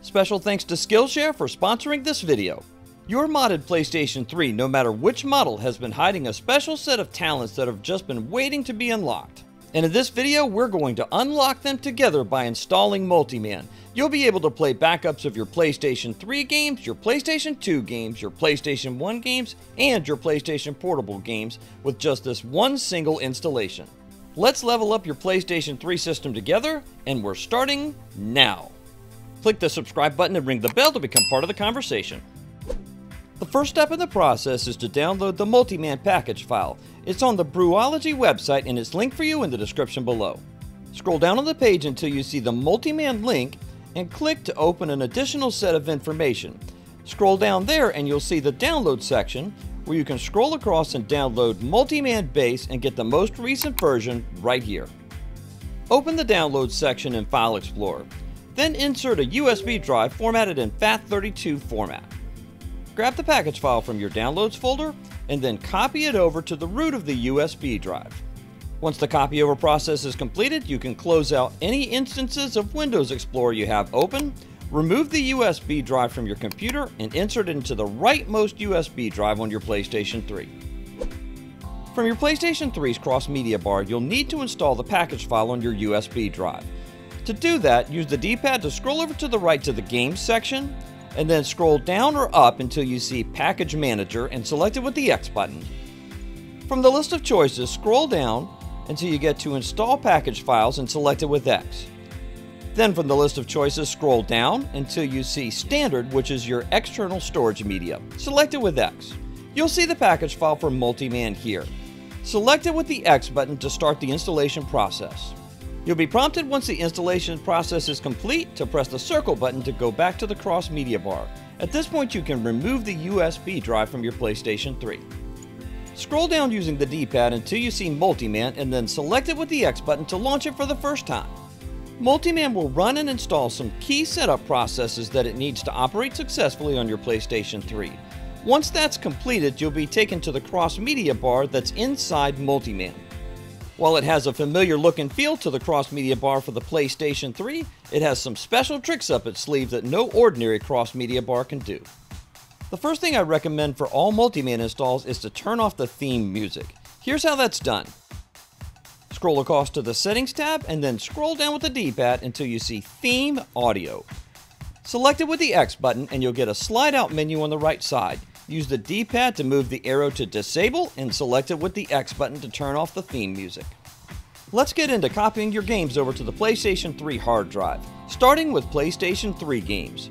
Special thanks to Skillshare for sponsoring this video. Your modded PlayStation 3, no matter which model, has been hiding a special set of talents that have just been waiting to be unlocked. And in this video, we're going to unlock them together by installing multiMAN. You'll be able to play backups of your PlayStation 3 games, your PlayStation 2 games, your PlayStation 1 games, and your PlayStation Portable games with just this one single installation. Let's level up your PlayStation 3 system together, and we're starting now. Click the subscribe button and ring the bell to become part of the conversation. The first step in the process is to download the multiMAN package file. It's on the Brewology website and it's linked for you in the description below. Scroll down on the page until you see the multiMAN link and click to open an additional set of information. Scroll down there and you'll see the download section where you can scroll across and download multiMAN base and get the most recent version right here. Open the download section in File Explorer. Then insert a USB drive formatted in FAT32 format. Grab the package file from your downloads folder and then copy it over to the root of the USB drive. Once the copy over process is completed, you can close out any instances of Windows Explorer you have open, remove the USB drive from your computer, and insert it into the rightmost USB drive on your PlayStation 3. From your PlayStation 3's cross-media bar, you'll need to install the package file on your USB drive. To do that, use the D-pad to scroll over to the right to the Games section, and then scroll down or up until you see Package Manager and select it with the X button. From the list of choices, scroll down until you get to Install Package Files and select it with X. Then from the list of choices, scroll down until you see Standard, which is your external storage media. Select it with X. You'll see the package file for multiMAN here. Select it with the X button to start the installation process. You'll be prompted once the installation process is complete to press the circle button to go back to the cross media bar. At this point, you can remove the USB drive from your PlayStation 3. Scroll down using the D-pad until you see multiMAN and then select it with the X button to launch it for the first time. multiMAN will run and install some key setup processes that it needs to operate successfully on your PlayStation 3. Once that's completed, you'll be taken to the cross media bar that's inside multiMAN. While it has a familiar look and feel to the cross-media bar for the PlayStation 3, it has some special tricks up its sleeve that no ordinary cross-media bar can do. The first thing I recommend for all multiMAN installs is to turn off the theme music. Here's how that's done. Scroll across to the Settings tab and then scroll down with the D-pad until you see Theme Audio. Select it with the X button and you'll get a slide-out menu on the right side. Use the D-pad to move the arrow to disable and select it with the X button to turn off the theme music. Let's get into copying your games over to the PlayStation 3 hard drive, starting with PlayStation 3 games.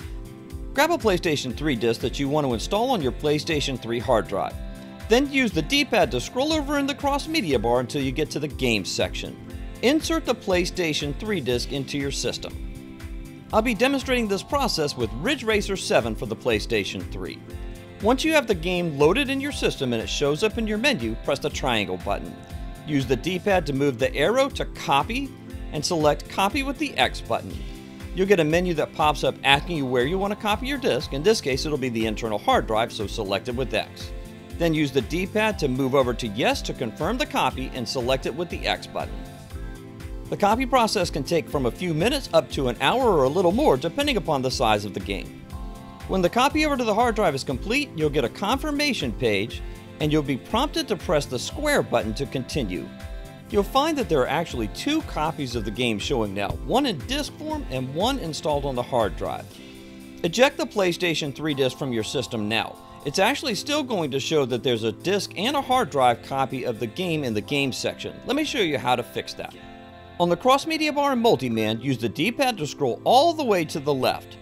Grab a PlayStation 3 disc that you want to install on your PlayStation 3 hard drive. Then use the D-pad to scroll over in the cross-media bar until you get to the Games section. Insert the PlayStation 3 disc into your system. I'll be demonstrating this process with Ridge Racer 7 for the PlayStation 3. Once you have the game loaded in your system and it shows up in your menu, press the triangle button. Use the D-pad to move the arrow to copy and select copy with the X button. You'll get a menu that pops up asking you where you want to copy your disk. In this case, it'll be the internal hard drive, so select it with X. Then use the D-pad to move over to yes to confirm the copy and select it with the X button. The copy process can take from a few minutes up to an hour or a little more depending upon the size of the game. When the copy over to the hard drive is complete, you'll get a confirmation page and you'll be prompted to press the square button to continue. You'll find that there are actually two copies of the game showing now, one in disk form and one installed on the hard drive. Eject the PlayStation 3 disc from your system now. It's actually still going to show that there's a disk and a hard drive copy of the game in the Games section. Let me show you how to fix that. On the cross-media bar in multiMAN, use the D-pad to scroll all the way to the left.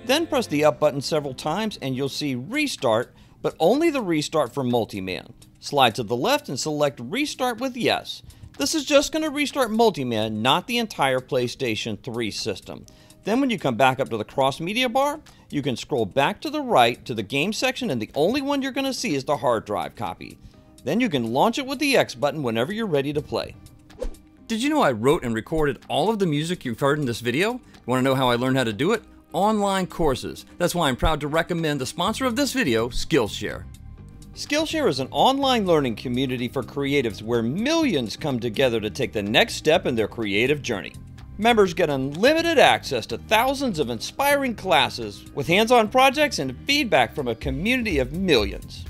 Then press the up button several times and you'll see Restart, but only the restart for multiMAN. Slide to the left and select Restart with Yes. This is just going to restart multiMAN, not the entire PlayStation 3 system. Then when you come back up to the cross-media bar, you can scroll back to the right to the Games section and the only one you're going to see is the hard drive copy. Then you can launch it with the X button whenever you're ready to play. Did you know I wrote and recorded all of the music you've heard in this video? You want to know how I learned how to do it? Online courses. That's why I'm proud to recommend the sponsor of this video, Skillshare. Skillshare is an online learning community for creatives where millions come together to take the next step in their creative journey. Members get unlimited access to thousands of inspiring classes with hands-on projects and feedback from a community of millions.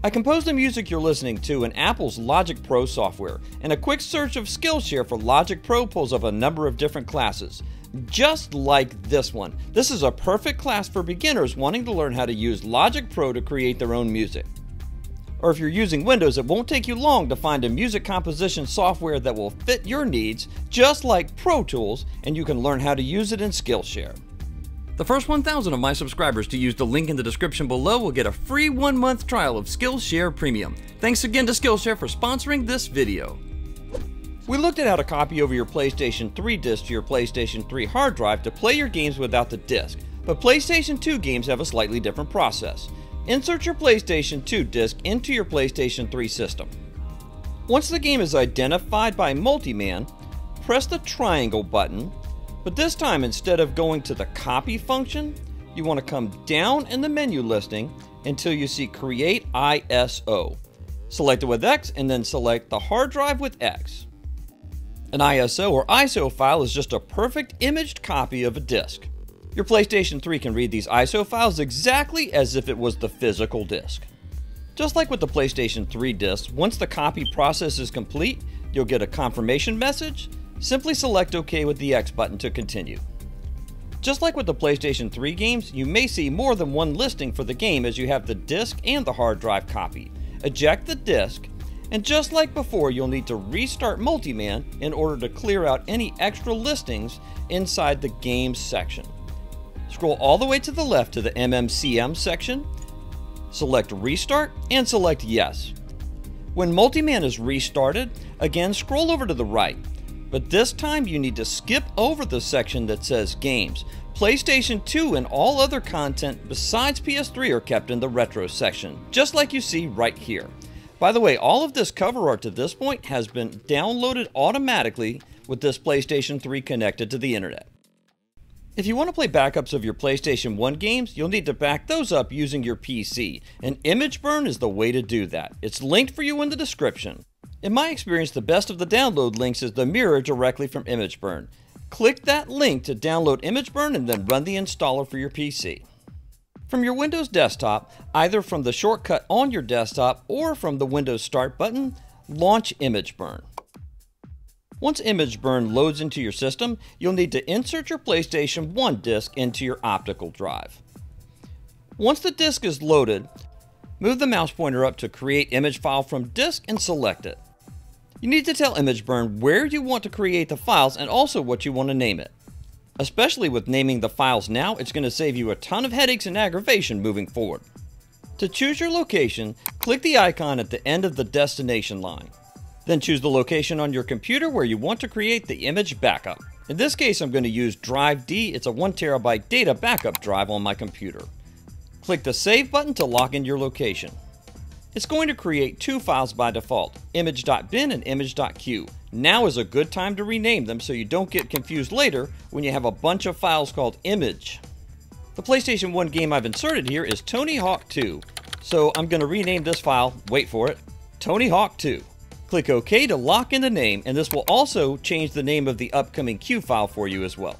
I composed the music you're listening to in Apple's Logic Pro software, and a quick search of Skillshare for Logic Pro pulls up a number of different classes, just like this one. This is a perfect class for beginners wanting to learn how to use Logic Pro to create their own music. Or if you're using Windows, it won't take you long to find a music composition software that will fit your needs, just like Pro Tools, and you can learn how to use it in Skillshare. The first 1,000 of my subscribers to use the link in the description below will get a free 1-month trial of Skillshare Premium. Thanks again to Skillshare for sponsoring this video. We looked at how to copy over your PlayStation 3 disc to your PlayStation 3 hard drive to play your games without the disc, but PlayStation 2 games have a slightly different process. Insert your PlayStation 2 disc into your PlayStation 3 system. Once the game is identified by multiMAN, press the triangle button, but this time instead of going to the copy function, you want to come down in the menu listing until you see Create ISO. Select it with X and then select the hard drive with X. An ISO or ISO file is just a perfect imaged copy of a disc. Your PlayStation 3 can read these ISO files exactly as if it was the physical disc. Just like with the PlayStation 3 discs, once the copy process is complete, you'll get a confirmation message. Simply select OK with the X button to continue. Just like with the PlayStation 3 games, you may see more than one listing for the game as you have the disc and the hard drive copy. Eject the disc, and just like before, you'll need to restart multiMAN in order to clear out any extra listings inside the Games section. Scroll all the way to the left to the MMCM section, select Restart, and select Yes. When multiMAN is restarted, again scroll over to the right, but this time you need to skip over the section that says Games. PlayStation 2 and all other content besides PS3 are kept in the Retro section, just like you see right here. By the way, all of this cover art to this point has been downloaded automatically with this PlayStation 3 connected to the internet. If you want to play backups of your PlayStation 1 games, you'll need to back those up using your PC, and ImgBurn is the way to do that. It's linked for you in the description. In my experience, the best of the download links is the mirror directly from ImgBurn. Click that link to download ImgBurn and then run the installer for your PC. From your Windows desktop, either from the shortcut on your desktop or from the Windows Start button, launch ImgBurn. Once ImgBurn loads into your system, you'll need to insert your PlayStation 1 disc into your optical drive. Once the disc is loaded, move the mouse pointer up to Create Image File from Disk and select it. You need to tell ImgBurn where you want to create the files and also what you want to name it. Especially with naming the files now, it's going to save you a ton of headaches and aggravation moving forward. To choose your location, click the icon at the end of the destination line. Then choose the location on your computer where you want to create the image backup. In this case, I'm going to use Drive D. It's a 1 TB data backup drive on my computer. Click the Save button to lock in your location. It's going to create 2 files by default, image.bin and image.q. Now is a good time to rename them so you don't get confused later when you have a bunch of files called image. The PlayStation 1 game I've inserted here is Tony Hawk 2. So I'm going to rename this file, wait for it, Tony Hawk 2. Click OK to lock in the name, and this will also change the name of the upcoming Q file for you as well.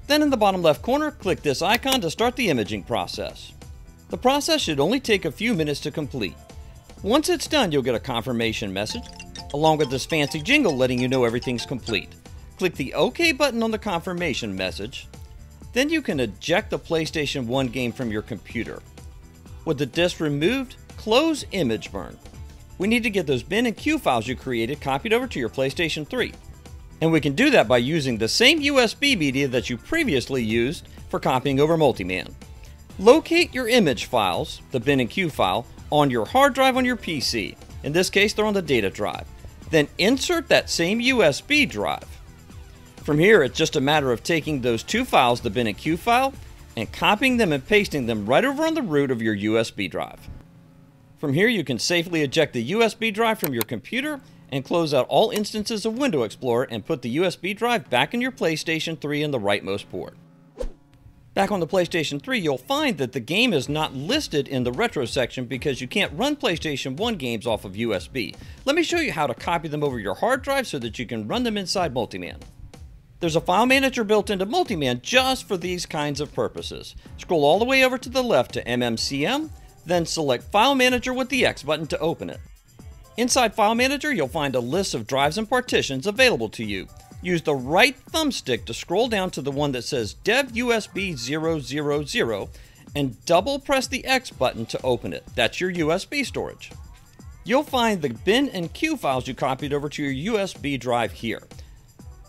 Then in the bottom left corner, click this icon to start the imaging process. The process should only take a few minutes to complete. Once it's done, you'll get a confirmation message, along with this fancy jingle letting you know everything's complete. Click the OK button on the confirmation message. Then you can eject the PlayStation 1 game from your computer. With the disk removed, close ImgBurn. We need to get those bin and Q files you created copied over to your PlayStation 3. And we can do that by using the same USB media that you previously used for copying over multiMAN. Locate your image files, the bin and Q file, on your hard drive on your PC. In this case, they're on the data drive. Then insert that same USB drive. From here, it's just a matter of taking those 2 files, the bin and Q file, and copying them and pasting them right over on the root of your USB drive. From here, you can safely eject the USB drive from your computer and close out all instances of Window Explorer and put the USB drive back in your PlayStation 3 in the rightmost port. Back on the PlayStation 3, you'll find that the game is not listed in the Retro section because you can't run PlayStation 1 games off of USB. Let me show you how to copy them over your hard drive so that you can run them inside multiMAN. There's a file manager built into multiMAN just for these kinds of purposes. Scroll all the way over to the left to MMCM, then select File Manager with the X button to open it. Inside File Manager, you'll find a list of drives and partitions available to you. Use the right thumbstick to scroll down to the one that says Dev USB 000 and double press the X button to open it. That's your USB storage. You'll find the bin and Q files you copied over to your USB drive here.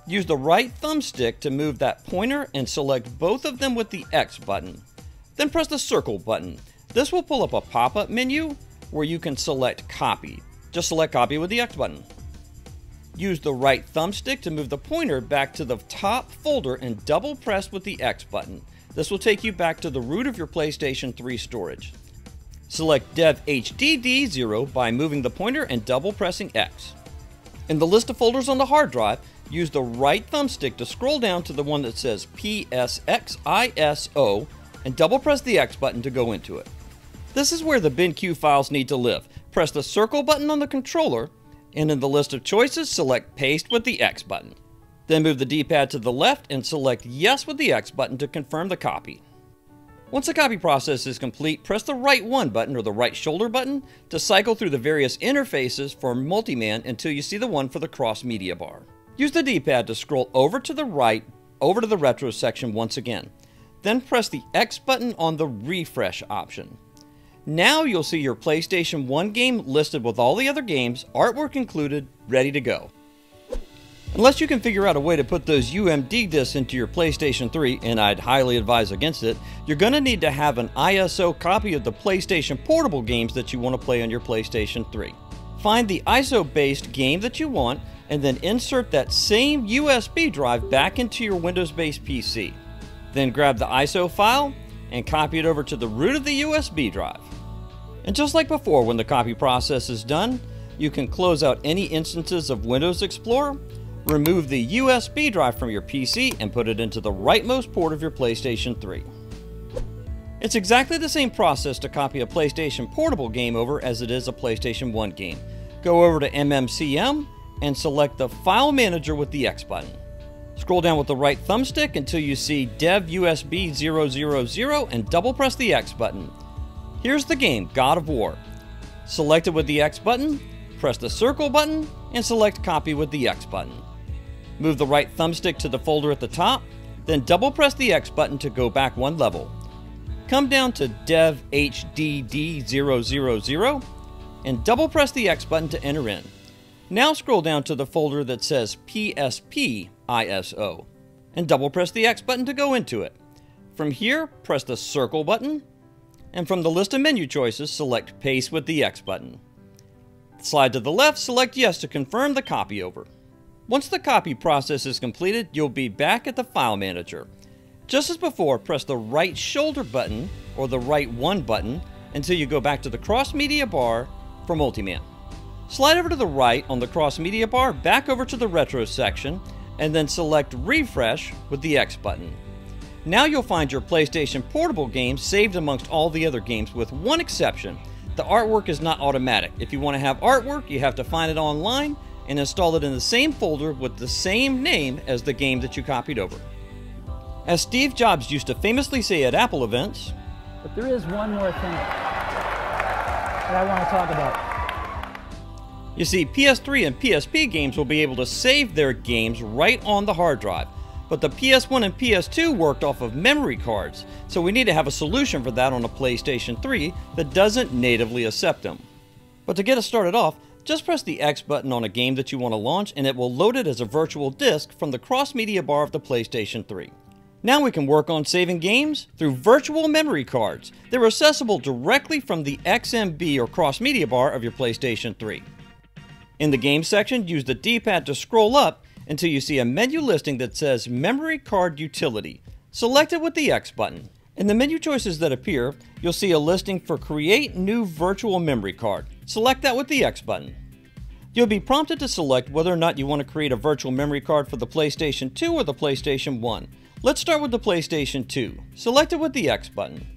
Use the right thumbstick to move that pointer and select both of them with the X button. Then press the circle button. This will pull up a pop-up menu where you can select Copy. Just select Copy with the X button. Use the right thumbstick to move the pointer back to the top folder and double press with the X button. This will take you back to the root of your PlayStation 3 storage. Select Dev HDD 0 by moving the pointer and double pressing X. In the list of folders on the hard drive, use the right thumbstick to scroll down to the one that says PSXISO and double press the X button to go into it. This is where the bin-Q files need to live. Press the circle button on the controller, and in the list of choices, select Paste with the X button. Then move the D-pad to the left and select Yes with the X button to confirm the copy. Once the copy process is complete, press the right one button or the right shoulder button to cycle through the various interfaces for multiMAN until you see the one for the cross-media bar. Use the D-pad to scroll over to the right, over to the retro section once again. Then press the X button on the refresh option. Now you'll see your PlayStation 1 game listed with all the other games, artwork included, ready to go. Unless you can figure out a way to put those UMD discs into your PlayStation 3, and I'd highly advise against it, you're going to need to have an ISO copy of the PlayStation Portable games that you want to play on your PlayStation 3. Find the ISO-based game that you want, and then insert that same USB drive back into your Windows-based PC. Then grab the ISO file and copy it over to the root of the USB drive. And just like before, when the copy process is done, you can close out any instances of Windows Explorer, remove the USB drive from your PC, and put it into the rightmost port of your PlayStation 3. It's exactly the same process to copy a PlayStation Portable game over as it is a PlayStation 1 game. Go over to MMCM and select the File Manager with the X button. Scroll down with the right thumbstick until you see Dev USB 000 and double press the X button. Here's the game, God of War. Select it with the X button, press the circle button, and select Copy with the X button. Move the right thumbstick to the folder at the top, then double press the X button to go back one level. Come down to Dev HDD 000 and double press the X button to enter in. Now scroll down to the folder that says PSPISO and double press the X button to go into it. From here, press the circle button, and from the list of menu choices, select Paste with the X button. Slide to the left, select Yes to confirm the copy over. Once the copy process is completed, you'll be back at the File Manager. Just as before, press the right shoulder button or the right one button until you go back to the cross-media bar for multiMAN. Slide over to the right on the cross-media bar, back over to the retro section, and then select Refresh with the X button. Now you'll find your PlayStation Portable games saved amongst all the other games, with one exception. The artwork is not automatic. If you want to have artwork, you have to find it online and install it in the same folder with the same name as the game that you copied over. As Steve Jobs used to famously say at Apple events, but there is one more thing that I want to talk about. You see, PS3 and PSP games will be able to save their games right on the hard drive. But the PS1 and PS2 worked off of memory cards, so we need to have a solution for that on a PlayStation 3 that doesn't natively accept them. But to get us started off, just press the X button on a game that you want to launch and it will load it as a virtual disk from the cross-media bar of the PlayStation 3. Now we can work on saving games through virtual memory cards. They're accessible directly from the XMB or cross-media bar of your PlayStation 3. In the Games section, use the D-pad to scroll up until you see a menu listing that says Memory Card Utility. Select it with the X button. In the menu choices that appear, you'll see a listing for Create New Virtual Memory Card. Select that with the X button. You'll be prompted to select whether or not you want to create a virtual memory card for the PlayStation 2 or the PlayStation 1. Let's start with the PlayStation 2. Select it with the X button.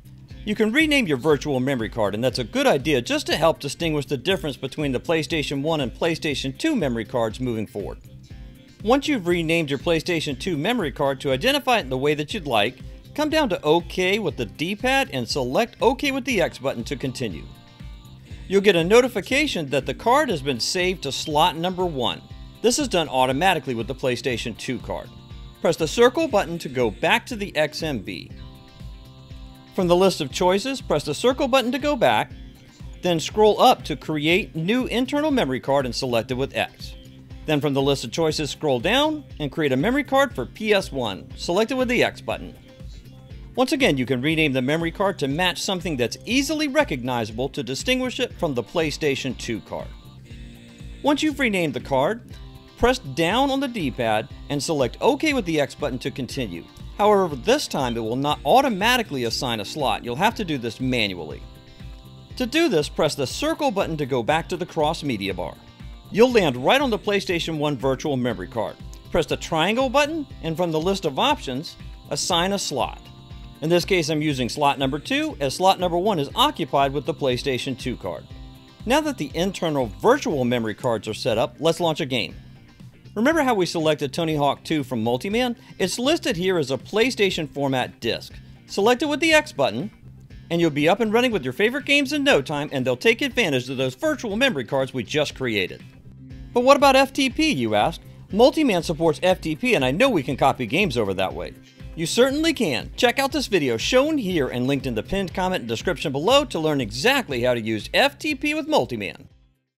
You can rename your virtual memory card, and that's a good idea just to help distinguish the difference between the PlayStation 1 and PlayStation 2 memory cards moving forward. Once you've renamed your PlayStation 2 memory card to identify it in the way that you'd like, come down to OK with the D-pad and select OK with the X button to continue. You'll get a notification that the card has been saved to slot number 1. This is done automatically with the PlayStation 2 card. Press the circle button to go back to the XMB. From the list of choices, press the circle button to go back, then scroll up to create new internal memory card and select it with X. Then from the list of choices, scroll down and create a memory card for PS1, select it with the X button. Once again, you can rename the memory card to match something that's easily recognizable to distinguish it from the PlayStation 2 card. Once you've renamed the card, press down on the D-pad and select OK with the X button to continue. However, this time it will not automatically assign a slot. You'll have to do this manually. To do this, press the circle button to go back to the cross media bar. You'll land right on the PlayStation 1 virtual memory card. Press the triangle button and from the list of options, assign a slot. In this case, I'm using slot number 2 as slot number 1 is occupied with the PlayStation 2 card. Now that the internal virtual memory cards are set up, let's launch a game. Remember how we selected Tony Hawk 2 from multiMAN? It's listed here as a PlayStation format disc. Select it with the X button, and you'll be up and running with your favorite games in no time, and they'll take advantage of those virtual memory cards we just created. But what about FTP, you ask? multiMAN supports FTP, and I know we can copy games over that way. You certainly can. Check out this video shown here and linked in the pinned comment and description below to learn exactly how to use FTP with multiMAN.